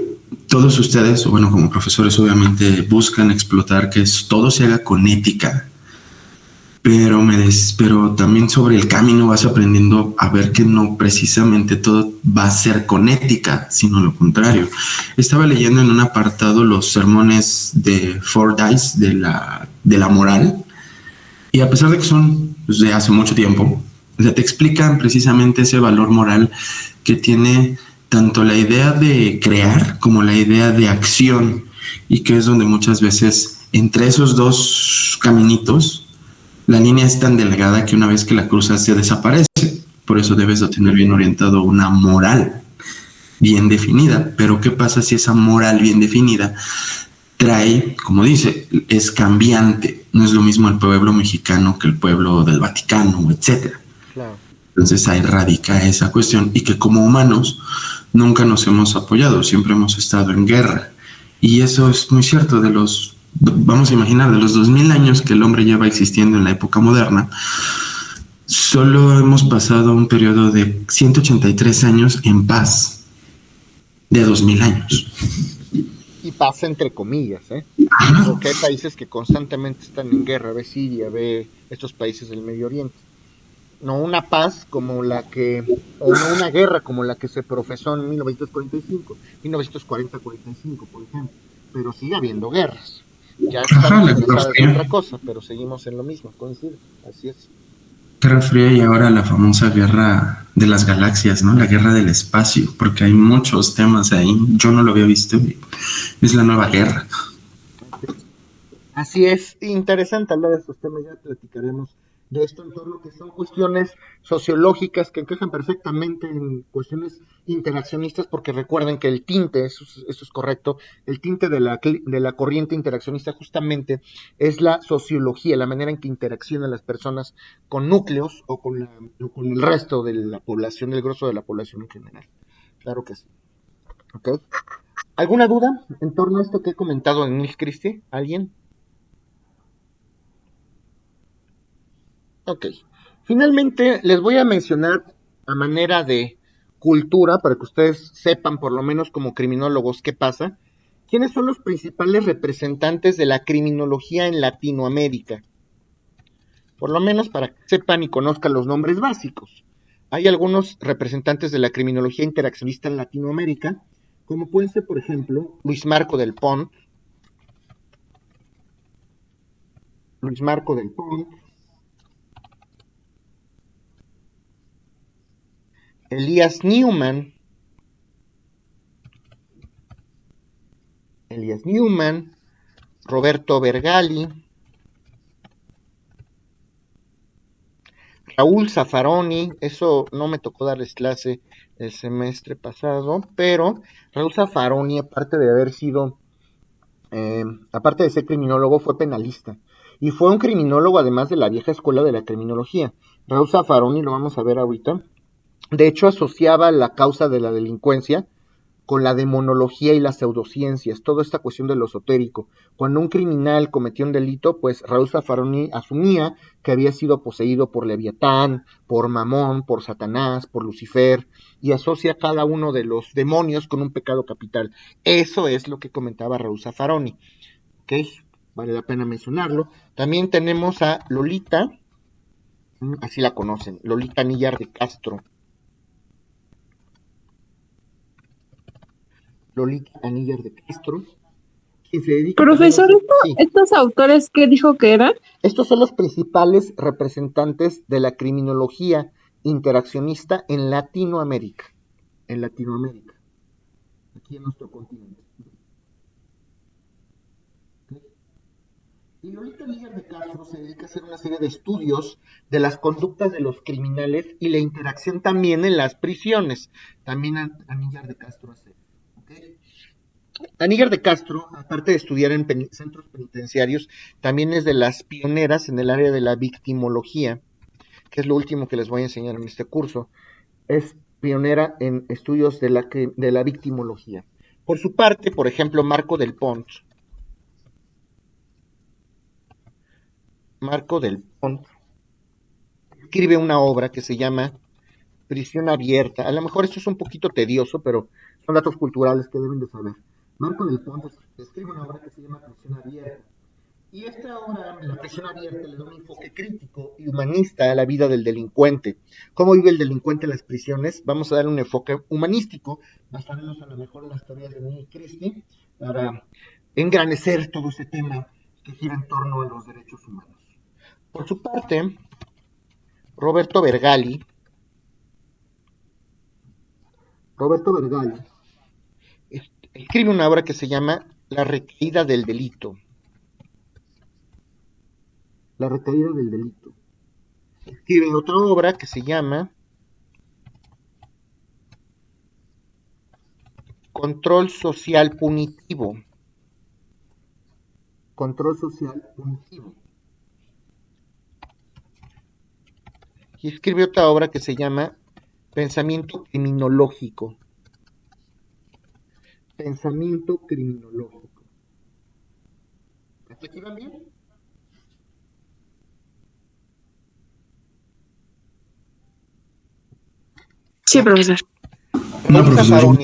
todos ustedes, bueno, como profesores obviamente buscan explotar que todo se haga con ética, pero también sobre el camino vas aprendiendo a ver que no precisamente todo va a ser con ética, sino lo contrario. Estaba leyendo en un apartado los sermones de Fordyce de la moral, y a pesar de que son pues, de hace mucho tiempo, o sea, te explican precisamente ese valor moral que tiene tanto la idea de crear como la idea de acción, y que es donde muchas veces entre esos dos caminitos la línea es tan delgada que una vez que la cruzas se desaparece. Por eso debes de tener bien orientado una moral bien definida. Pero ¿qué pasa si esa moral bien definida trae, como dice, es cambiante? No es lo mismo el pueblo mexicano que el pueblo del Vaticano, etcétera. Claro. Entonces ahí radica esa cuestión, y que como humanos nunca nos hemos apoyado, siempre hemos estado en guerra. Y eso es muy cierto. Vamos a imaginar, de los 2000 años que el hombre lleva existiendo en la época moderna, solo hemos pasado un periodo de 183 años en paz, de 2000 años. Y pasa entre comillas, ¿eh? Porque hay países que constantemente están en guerra, ve Siria, ve estos países del Medio Oriente. No una paz como la que, o no una guerra como la que se profesó en 1945, 1940-45, por ejemplo. Pero sigue habiendo guerras. Ya estamos ingresados en otra cosa, pero seguimos en lo mismo, coincide, así es. Guerra Fría, y ahora la famosa guerra de las galaxias, ¿no? La guerra del espacio, porque hay muchos temas ahí. Yo no lo había visto. Es la nueva guerra. Así es, interesante hablar de estos temas, ya platicaremos de esto en torno que son cuestiones sociológicas que encajan perfectamente en cuestiones interaccionistas, porque recuerden que el tinte, eso es correcto, el tinte de la corriente interaccionista justamente es la sociología, la manera en que interaccionan las personas con núcleos o con el resto de la población, el grosso de la población en general. Claro que sí. ¿Okay? ¿Alguna duda en torno a esto que he comentado en Nils Christie? ¿Alguien? Ok. Finalmente, les voy a mencionar a manera de cultura, para que ustedes sepan, por lo menos como criminólogos, qué pasa. ¿Quiénes son los principales representantes de la criminología en Latinoamérica? Por lo menos para que sepan y conozcan los nombres básicos. Hay algunos representantes de la criminología interaccionista en Latinoamérica, como pueden ser, por ejemplo, Luis Marco del Pont, Elías Newman, Roberto Vergali, Raúl Zaffaroni. Eso no me tocó darles clase el semestre pasado, pero Raúl Zaffaroni, aparte de ser criminólogo, fue penalista. Y fue un criminólogo además de la vieja escuela de la criminología. Raúl Zaffaroni, lo vamos a ver ahorita, de hecho asociaba la causa de la delincuencia con la demonología y las pseudociencias, toda esta cuestión de lo esotérico. Cuando un criminal cometió un delito, pues Raúl Zaffaroni asumía que había sido poseído por Leviatán, por Mamón, por Satanás, por Lucifer, y asocia cada uno de los demonios con un pecado capital. Eso es lo que comentaba Raúl Zaffaroni. ¿Okay? Vale la pena mencionarlo. También tenemos a Lolita, así la conocen, Lolita Níjar de Castro. Quien se dedica Profesor, sí. ¿estos autores qué dijo que eran? Estos son los principales representantes de la criminología interaccionista en Latinoamérica. Aquí en nuestro continente. Y Lolita Níjar de Castro se dedica a hacer una serie de estudios de las conductas de los criminales y la interacción también en las prisiones. También a Níjar de Castro hace. ¿Okay? A Níjar de Castro, aparte de estudiar en centros penitenciarios, también es de las pioneras en el área de la victimología, que es lo último que les voy a enseñar en este curso. Es pionera en estudios de la victimología. Por su parte, por ejemplo, Marco del Pont escribe una obra que se llama Prisión Abierta. A lo mejor esto es un poquito tedioso, pero son datos culturales que deben de saber. Marco del Pont escribe una obra que se llama Prisión Abierta. Y esta obra, la prisión abierta, le da un enfoque crítico y humanista a la vida del delincuente. ¿Cómo vive el delincuente en las prisiones? Vamos a darle un enfoque humanístico, basándonos a lo mejor en las teorías de Neil Christie, para engrandecer todo ese tema que gira en torno a los derechos humanos. Por su parte, Roberto Vergali escribe una obra que se llama La recaída del delito. Escribe otra obra que se llama Control social punitivo. Y escribe otra obra que se llama Pensamiento criminológico. ¿Hasta aquí van bien? Sí, profesor. No, profesor.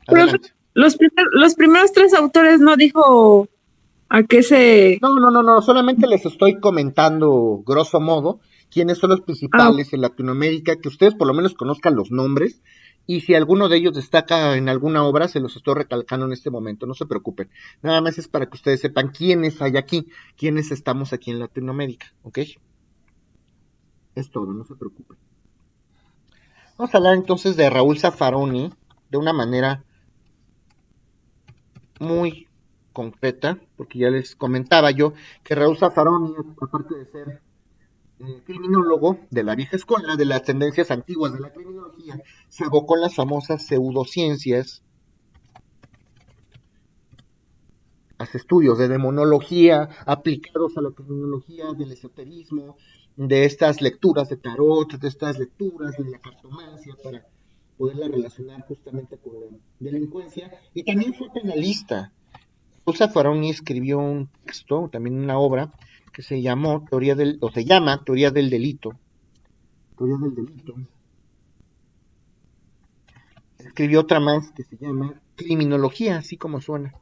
Profe, los primeros tres autores no dijo a qué se... No, solamente les estoy comentando grosso modo quiénes son los principales en Latinoamérica, que ustedes por lo menos conozcan los nombres, y si alguno de ellos destaca en alguna obra, se los estoy recalcando en este momento, no se preocupen. Nada más es para que ustedes sepan quiénes hay aquí, quiénes estamos aquí en Latinoamérica, ¿ok? Es todo, no se preocupen. Vamos a hablar entonces de Raúl Zaffaroni de una manera muy concreta, porque ya les comentaba yo que Raúl Zaffaroni, aparte de ser criminólogo de la vieja escuela, de las tendencias antiguas de la criminología, se abocó en las famosas pseudociencias, hace estudios de demonología aplicados a la criminología, del esoterismo, de estas lecturas de tarot, de estas lecturas de la cartomancia, para poderla relacionar justamente con la delincuencia, y también fue penalista. Zaffaroni escribió un texto, también una obra, que se llama Teoría del Delito. Escribió otra más que se llama Criminología, así como suena.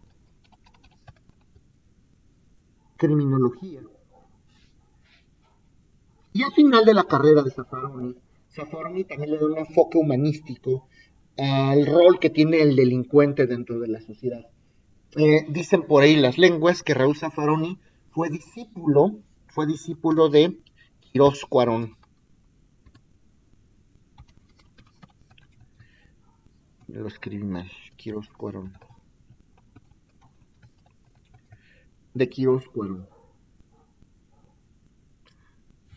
Y al final de la carrera de Zaffaroni también le da un enfoque humanístico al rol que tiene el delincuente dentro de la sociedad. Dicen por ahí las lenguas que Raúl Zaffaroni fue discípulo de Quirós Cuarón. Lo escribí mal, Quirós Cuarón. De Quirós Cuarón.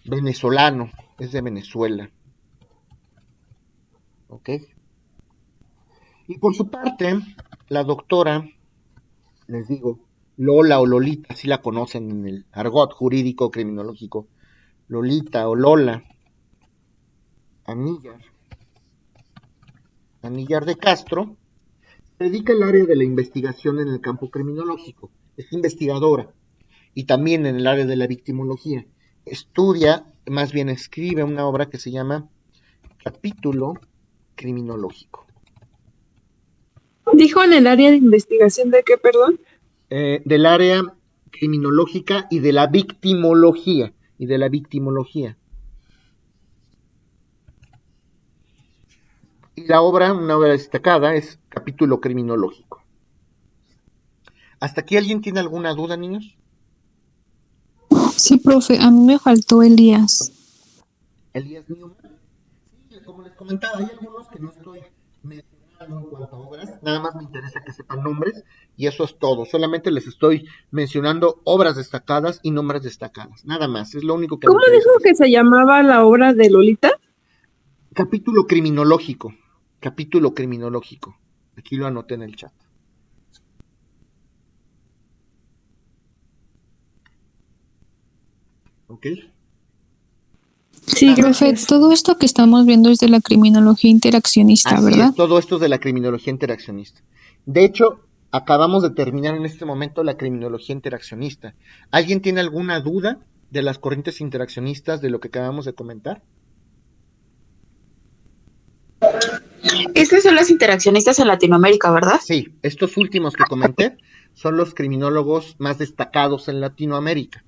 Venezolano, es de Venezuela. ¿Ok? Y por su parte, la doctora, les digo, Lola o Lolita, así la conocen en el argot jurídico criminológico, Lolita o Lola Anillar de Castro, se dedica al área de la investigación en el campo criminológico, es investigadora, y también en el área de la victimología. Estudia, más bien escribe una obra que se llama Capítulo Criminológico. ¿Dijo en el área de investigación de qué, perdón? Del área criminológica y de la victimología. Y la obra, una obra destacada, es Capítulo Criminológico. ¿Hasta aquí alguien tiene alguna duda, niños? Sí, profe, a mí me faltó Elías. Elías Newman. Sí, como les comentaba, hay algunos que no estoy mencionando en cuanto a obras, nada más me interesa que sepan nombres y eso es todo. Solamente les estoy mencionando obras destacadas y nombres destacados, nada más, es lo único que ¿Cómo me interesa. dijo que se llamaba la obra de Lolita? Capítulo criminológico. Aquí lo anoté en el chat. ¿Ok? Sí, Profe, gracias. todo esto que estamos viendo es de la criminología interaccionista, Así ¿verdad? es, todo esto es de la criminología interaccionista. De hecho, acabamos de terminar en este momento la criminología interaccionista. ¿Alguien tiene alguna duda de las corrientes interaccionistas de lo que acabamos de comentar? Estas son las interaccionistas en Latinoamérica, ¿verdad? Sí, estos últimos que comenté son los criminólogos más destacados en Latinoamérica,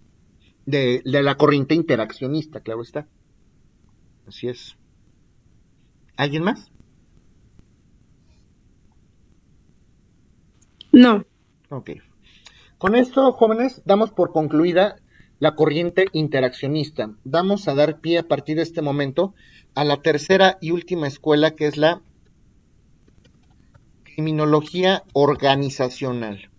de la corriente interaccionista, claro está. Así es. ¿Alguien más? No. Ok. Con esto, jóvenes, damos por concluida la corriente interaccionista. Vamos a dar pie a partir de este momento a la tercera y última escuela, que es la criminología organizacional.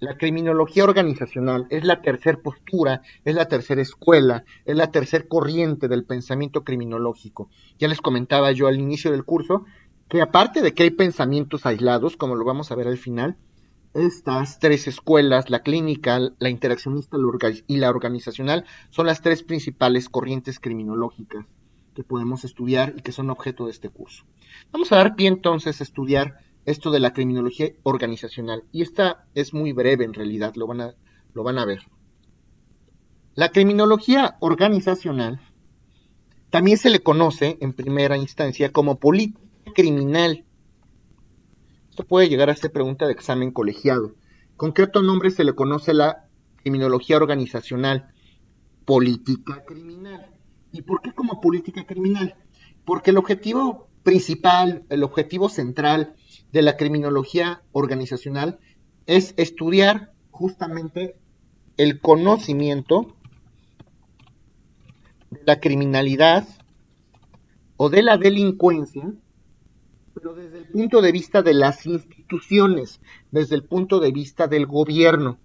La criminología organizacional es la tercera postura, es la tercera escuela, es la tercera corriente del pensamiento criminológico. Ya les comentaba yo al inicio del curso que aparte de que hay pensamientos aislados, como lo vamos a ver al final, estas tres escuelas, la clínica, la interaccionista y la organizacional, son las tres principales corrientes criminológicas que podemos estudiar y que son objeto de este curso. Vamos a dar pie entonces a estudiar esto de la criminología organizacional. Y esta es muy breve en realidad, lo van a ver. La criminología organizacional también se le conoce en primera instancia como política criminal. Esto puede llegar a ser pregunta de examen colegiado. ¿Con qué otro nombre se le conoce la criminología organizacional? Política criminal. ¿Y por qué como política criminal? Porque el objetivo principal, el objetivo central de la criminología organizacional es estudiar justamente el conocimiento de la criminalidad o de la delincuencia, pero desde el punto de vista de las instituciones, desde el punto de vista del gobierno.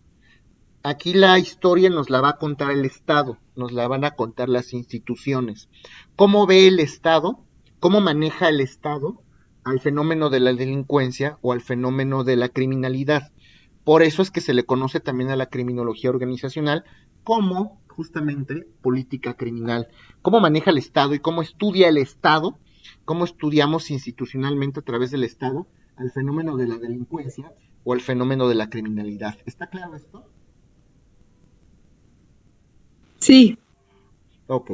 Aquí la historia nos la va a contar el Estado, nos la van a contar las instituciones. ¿Cómo ve el Estado? ¿Cómo maneja el Estado al fenómeno de la delincuencia o al fenómeno de la criminalidad? Por eso es que se le conoce también a la criminología organizacional como justamente política criminal. ¿Cómo maneja el Estado y cómo estudia el Estado? ¿Cómo estudiamos institucionalmente a través del Estado al fenómeno de la delincuencia o al fenómeno de la criminalidad? ¿Está claro esto? Sí. Ok.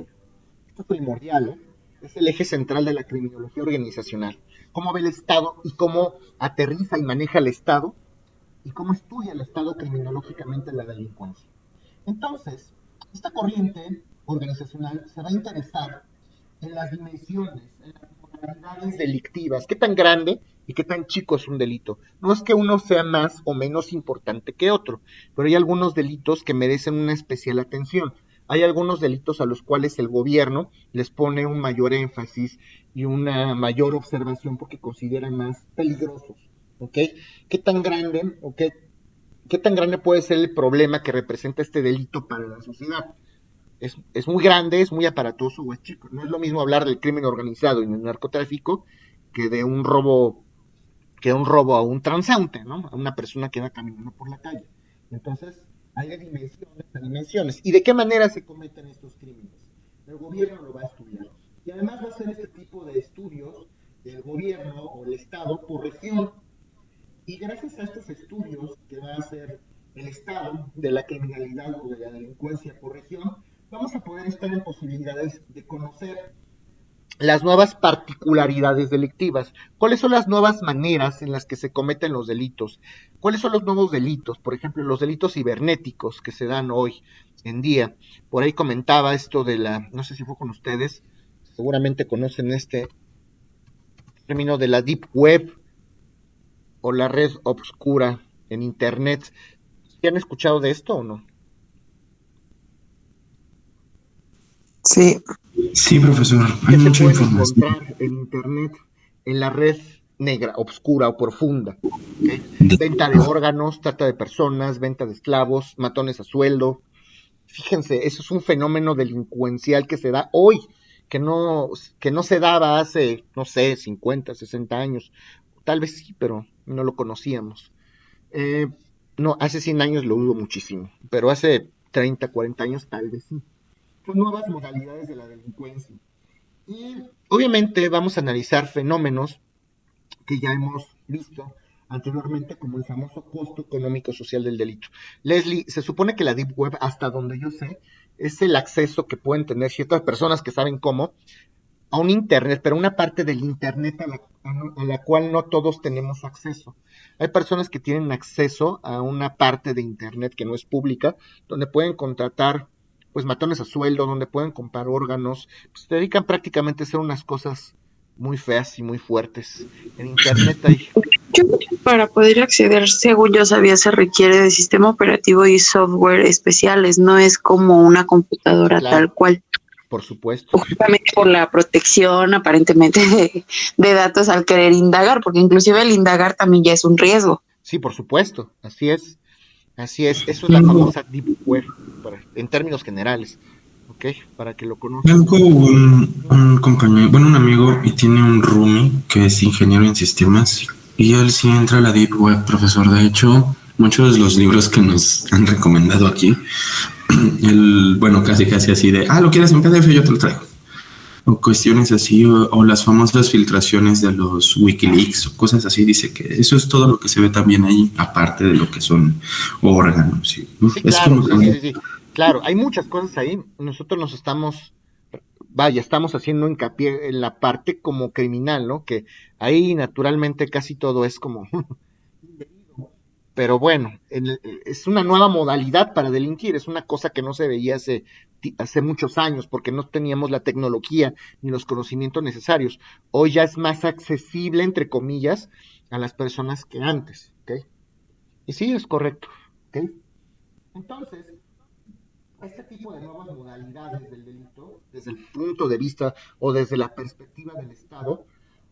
Esto es primordial, ¿eh? Es el eje central de la criminología organizacional. Cómo ve el Estado y cómo aterriza y maneja el Estado y cómo estudia el Estado criminológicamente la delincuencia. Entonces, esta corriente organizacional se va a interesar en las dimensiones, en la modalidades delictivas. ¿Qué tan grande y qué tan chico es un delito? No es que uno sea más o menos importante que otro, pero hay algunos delitos que merecen una especial atención. Hay algunos delitos a los cuales el gobierno les pone un mayor énfasis y una mayor observación porque consideran más peligrosos. ¿Ok? ¿Qué tan grande o qué tan grande puede ser el problema que representa este delito para la sociedad? Es muy grande, es muy aparatoso o es chico. No es lo mismo hablar del crimen organizado y del narcotráfico que de un robo a un transeúnte, ¿no? A una persona que va caminando por la calle. Entonces, hay de dimensiones a dimensiones. ¿Y de qué manera se cometen estos crímenes? El gobierno lo va a estudiar. Y además va a hacer este tipo de estudios del gobierno o el Estado por región. Y gracias a estos estudios que va a hacer el Estado de la criminalidad o de la delincuencia por región, vamos a poder estar en posibilidades de conocer las nuevas particularidades delictivas. ¿Cuáles son las nuevas maneras en las que se cometen los delitos? ¿Cuáles son los nuevos delitos? Por ejemplo, los delitos cibernéticos que se dan hoy en día. Por ahí comentaba esto de no sé si fue con ustedes, seguramente conocen este término de la Deep Web o la red obscura en Internet. ¿Sí han escuchado de esto o no? Sí. Sí, profesor, hay ¿Qué se mucha puede información. encontrar en Internet en la red negra, obscura o profunda? ¿Okay? Venta de órganos, trata de personas, venta de esclavos, matones a sueldo. Fíjense, eso es un fenómeno delincuencial que se da hoy, que no se daba hace, no sé, 50, 60 años. Tal vez sí, pero no lo conocíamos. Eh, no, hace 100 años lo hubo muchísimo, pero hace 30, 40 años tal vez sí. Son nuevas modalidades de la delincuencia. Y obviamente vamos a analizar fenómenos que ya hemos visto anteriormente como el famoso costo económico social del delito. Leslie, se supone que la Deep Web, hasta donde yo sé, es el acceso que pueden tener ciertas personas que saben cómo a un Internet, pero una parte del Internet a la cual no todos tenemos acceso. Hay personas que tienen acceso a una parte de Internet que no es pública, donde pueden contratar pues matones a sueldo, donde pueden comprar órganos, pues, se dedican prácticamente a hacer unas cosas muy feas y muy fuertes. En Internet hay, Para poder acceder, según yo sabía, se requiere de sistema operativo y software especiales, no es como una computadora tal claro, cual, por supuesto, justamente por la protección aparentemente de datos al querer indagar, porque inclusive el indagar también ya es un riesgo. sí, por supuesto, así es, eso es la famosa Deep Web, en términos generales, ¿ok? Para que lo conozcan. Tengo un compañero, bueno, un amigo y tiene un roomie que es ingeniero en sistemas y él sí entra a la Deep Web, profesor. De hecho, muchos de los libros que nos han recomendado aquí, él, bueno, casi casi así de, lo quieres en PDF, yo te lo traigo. O cuestiones así, o las famosas filtraciones de los Wikileaks o cosas así, dice que eso es todo lo que se ve también ahí, aparte de lo que son órganos. ¿Sí? Sí, Es claro, como... sí. Claro, hay muchas cosas ahí. Nosotros estamos haciendo hincapié en la parte como criminal, ¿no? Que ahí naturalmente casi todo es como pero bueno, es una nueva modalidad para delinquir, es una cosa que no se veía hace muchos años porque no teníamos la tecnología ni los conocimientos necesarios. Hoy ya es más accesible, entre comillas, a las personas que antes, ¿ok? Y sí, es correcto, ¿ok? Entonces, este tipo de nuevas modalidades del delito, desde el punto de vista o desde la perspectiva del Estado,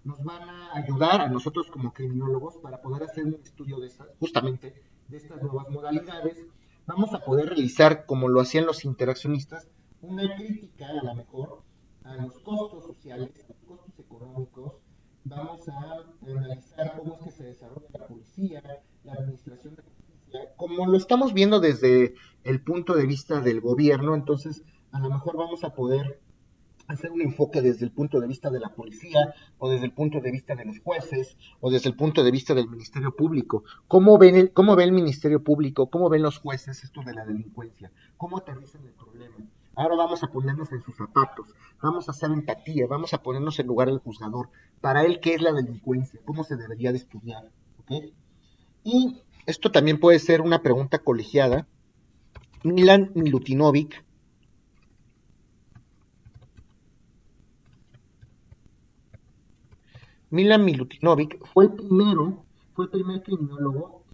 nos van a ayudar a nosotros como criminólogos para poder hacer un estudio justamente de estas nuevas modalidades. Vamos a poder realizar, como lo hacían los interaccionistas, una crítica a lo mejor a los costos sociales, a los costos económicos. Vamos a analizar cómo es que se desarrolla la policía, la administración de justicia, como lo estamos viendo desde el punto de vista del gobierno, entonces a lo mejor vamos a poder hacer un enfoque desde el punto de vista de la policía o desde el punto de vista de los jueces o desde el punto de vista del Ministerio Público. ¿Cómo ve el Ministerio Público? ¿Cómo ven los jueces esto de la delincuencia? ¿Cómo aterrizan el problema? Ahora vamos a ponernos en sus zapatos, vamos a hacer empatía, vamos a ponernos en lugar del juzgador. Para él, ¿qué es la delincuencia? ¿Cómo se debería de estudiar? ¿Okay? Y esto también puede ser una pregunta colegiada. Milan Milutinovic Milan Milutinovic fue el primer criminólogo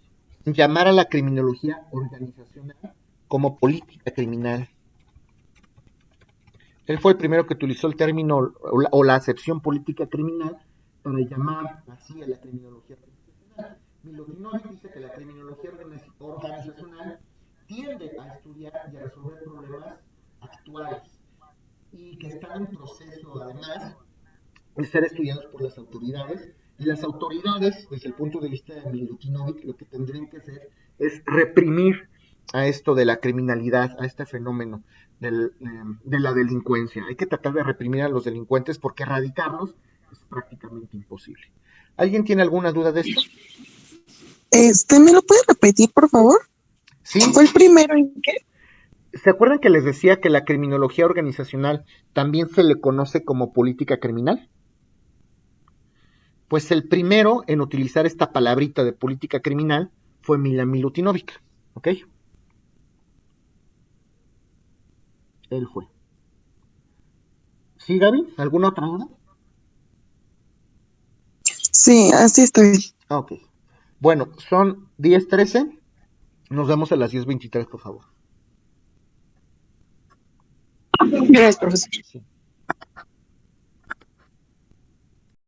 en llamar a la criminología organizacional como política criminal. Él fue el primero que utilizó el término o la acepción política criminal para llamar así a la criminología organizacional. Milutinovic dice que la criminología organizacional tiende a estudiar y a resolver problemas actuales y que están en proceso, además, de ser estudiados por las autoridades. Y las autoridades, desde el punto de vista de Milutinovic, lo que tendrían que hacer es reprimir a esto de la criminalidad, a este fenómeno de la delincuencia. Hay que tratar de reprimir a los delincuentes porque erradicarlos es prácticamente imposible. ¿Alguien tiene alguna duda de esto? ¿Me lo puede repetir, por favor? Sí. ¿Fue el primero en qué? ¿Se acuerdan que les decía que la criminología organizacional también se le conoce como política criminal? Pues el primero en utilizar esta palabrita de política criminal fue Milan Milutinovic, ¿ok? Él fue. ¿Sí, Gaby? ¿Alguna otra duda? Sí, así estoy. Ok. Bueno, son 10:13. Nos vemos a las 10:23, por favor. Gracias, profesor. Sí.